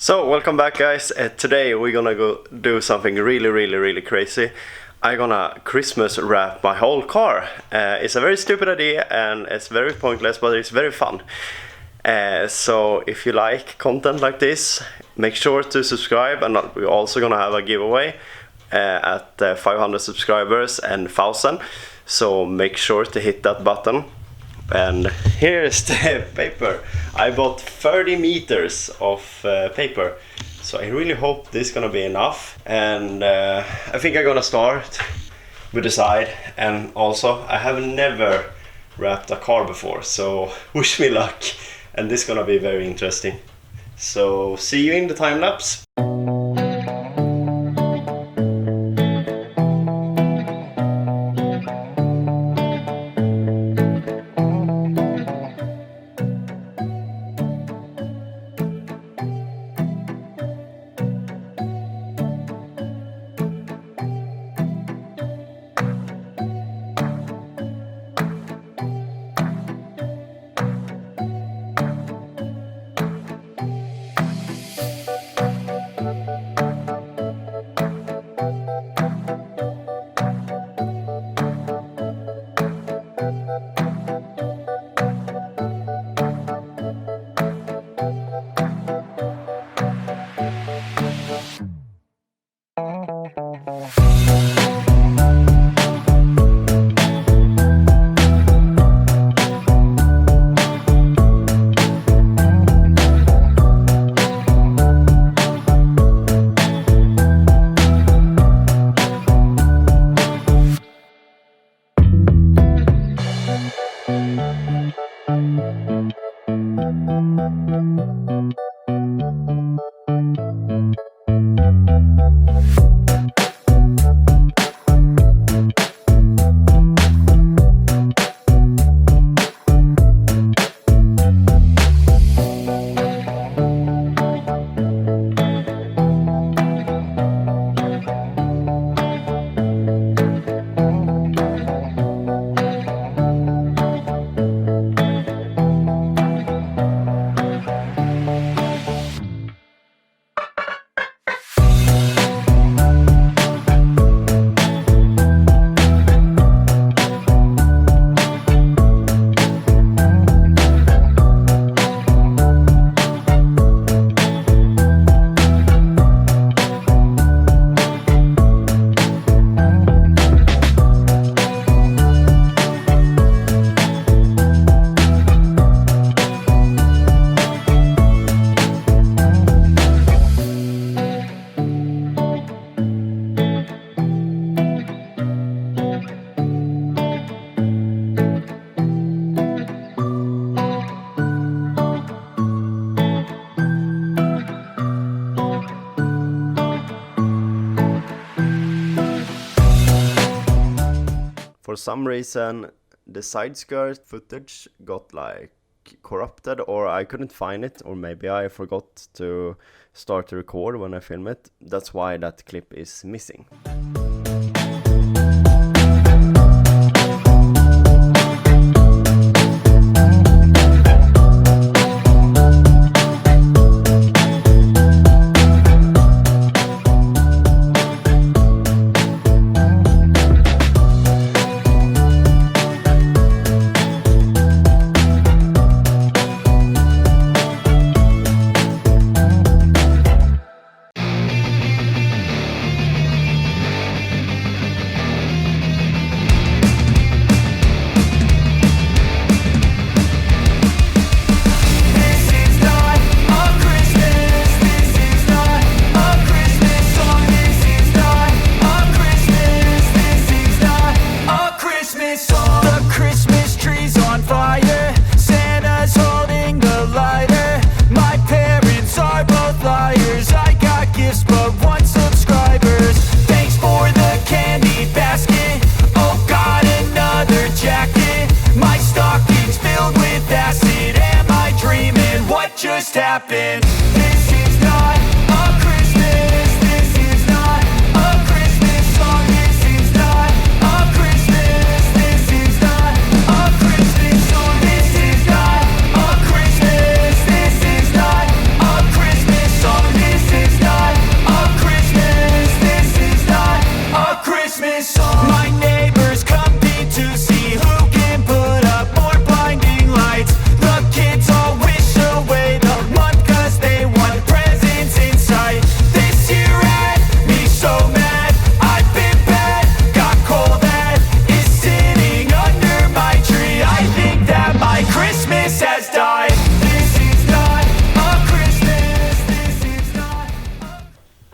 So welcome back, guys. Today we're gonna go do something really crazy. I'm gonna Christmas wrap my whole car. It's a very stupid idea and it's very pointless, but it's very fun. So if you like content like this, make sure to subscribe, and we're also gonna have a giveaway at 500 subscribers and 1,000. So make sure to hit that button. And here's the paper. I bought 30 meters of paper, so I really hope this is gonna be enough. And I think I'm gonna start with the side. And also, I have never wrapped a car before, so wish me luck. And this is gonna be very interesting. So see you in the time lapse. For some reason, the side skirt footage got like corrupted, or I couldn't find it, or maybe I forgot to start to record when I film it. That's why that clip is missing. Happened. This is not a Christmas. This is not a Christmas song. This is not a Christmas. This is not a Christmas song. This is not a Christmas. This is not a Christmas song.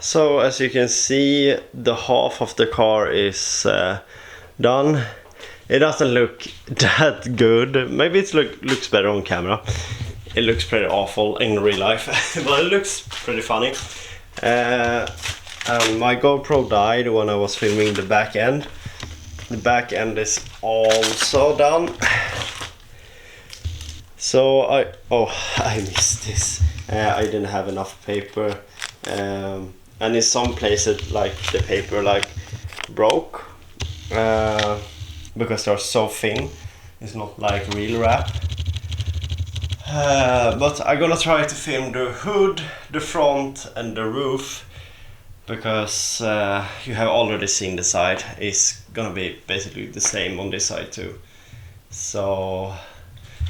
So as you can see, the half of the car is done. It doesn't look that good. Maybe it looks better on camera. It looks pretty awful in real life, but it looks pretty funny. And my GoPro died when I was filming the back end. The back end is also done. So I missed this. I didn't have enough paper, and in some places like the paper like broke because they're so thin. It's not like real wrap. But I'm gonna try to film the hood, the front and the roof, because you have already seen the side. It's gonna be basically the same on this side too. So,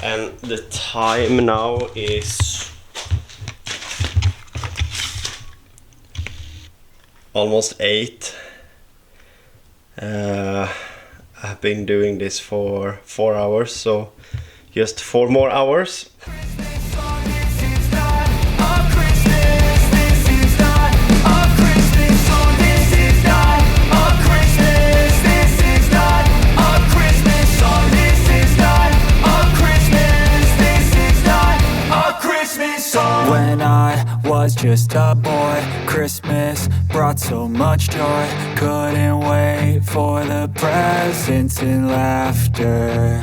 and the time now is almost 8. I've been doing this for 4 hours, so just 4 more hours. When I was just a boy, Christmas brought so much joy. Couldn't wait for the presents and laughter.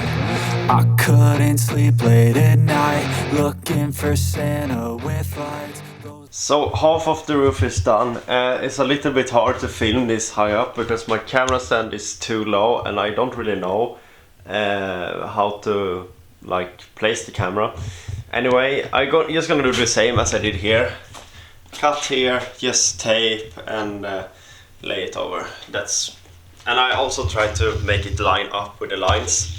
I couldn't sleep late at night, looking for Santa with lights. So half of the roof is done. It's a little bit hard to film this high up because my camera stand is too low and I don't really know how to like place the camera. Anyway, just gonna do the same as I did here. Cut here, just tape and lay it over. And I also try to make it line up with the lines.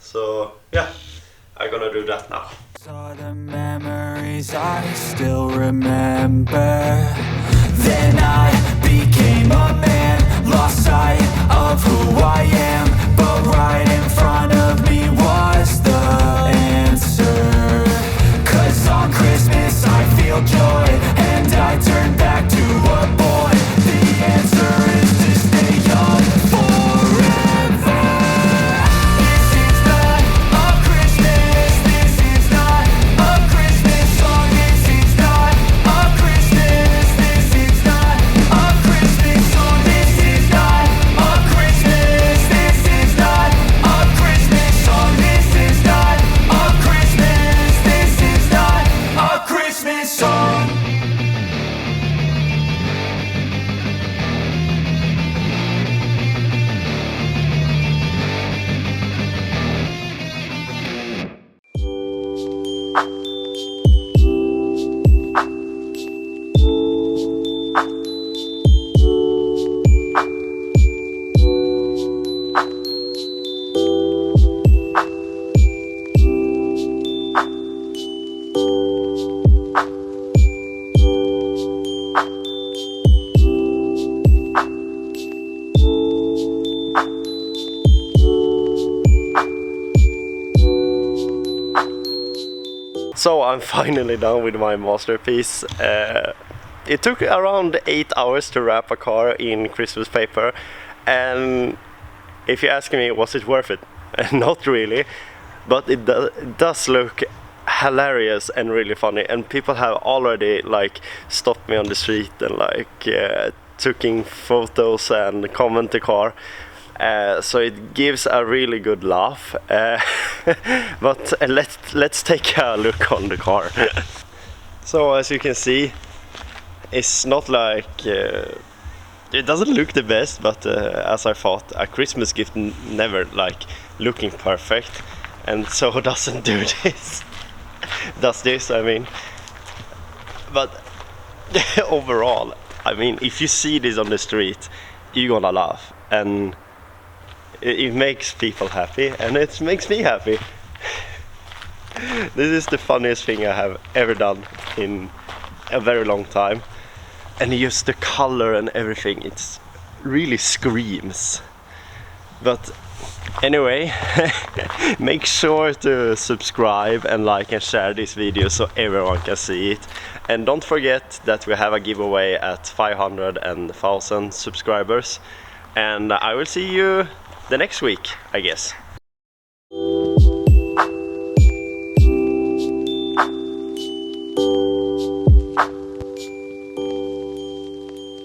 So yeah, I'm gonna do that now. All the memories I still remember. Then I became a man, lost sight of who I am. But right in front of me was the answer. 'Cause on Christmas I feel joy, and I turn back to a boy. The answer is to stay young forever. This is not a Christmas, this is not a Christmas song. This is not a Christmas, this is not a Christmas song. This is not a Christmas, this is not a Christmas song. This is not a Christmas, this is not a Christmas song. So I'm finally done with my masterpiece. It took around 8 hours to wrap a car in Christmas paper, and if you ask me, was it worth it? Not really, but it does look hilarious and really funny, and people have already like stopped me on the street and like taking photos and comment the car. So it gives a really good laugh. But let's take a look on the car. So as you can see, it's not like it doesn't look the best, but as I thought, a Christmas gift never like looking perfect, and so doesn't do this. Does this, I mean. But overall, I mean, if you see this on the street, you're gonna laugh, and it makes people happy, and it makes me happy. This is the funniest thing I have ever done in a very long time, and just the color and everything, it really screams. But Anyway, make sure to subscribe and like and share this video so everyone can see it. And don't forget that we have a giveaway at 500 and 1000 subscribers. And I will see you the next week, I guess.